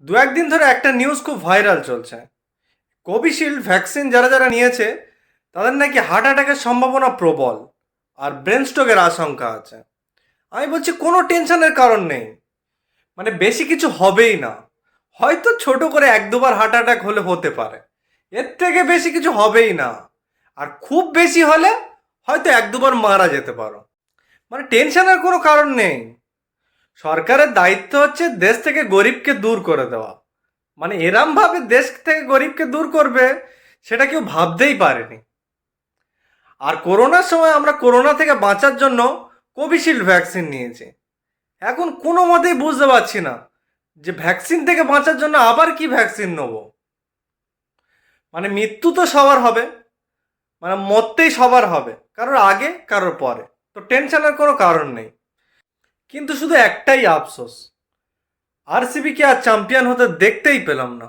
দু একদিন ধরে একটা নিউজ খুব ভাইরাল চলছে। কোভিশিল্ড ভ্যাকসিন যারা যারা নিয়েছে তাদের নাকি হার্ট অ্যাটাকের সম্ভাবনা প্রবল আর ব্রেন স্ট্রোকের আশঙ্কা আছে। আমি বলছি কোনো টেনশনের কারণ নেই, মানে বেশি কিছু হবেই না। হয়তো ছোট করে এক দুবার হার্ট অ্যাটাক হলে হতে পারে, এর থেকে বেশি কিছু হবেই না। আর খুব বেশি হলে হয়তো এক দুবার মারা যেতে পারো, মানে টেনশনের কোনো কারণ নেই। সরকারের দায়িত্ব হচ্ছে দেশ থেকে গরিবকে দূর করে দেওয়া, মানে এরম ভাবে দেশ থেকে গরিবকে দূর করবে সেটা কেউ ভাবতেই পারেনি। আর করোনার সময় আমরা করোনা থেকে বাঁচার জন্য কোভিশিল্ড ভ্যাকসিন নিয়েছি। এখন কোনো মতেই বুঝতে পারছি না যে ভ্যাকসিন থেকে বাঁচার জন্য আবার কি ভ্যাকসিন নেব। মানে মৃত্যু তো সবার হবে, মানে মরতেই সবার হবে, কারোর আগে কারোর পরে, তো টেনশনের কোনো কারণ নেই। কিন্তু শুধু একটাই আফসোস, আরসিবিকে আর চ্যাম্পিয়ন হতে দেখতেই পেলাম না।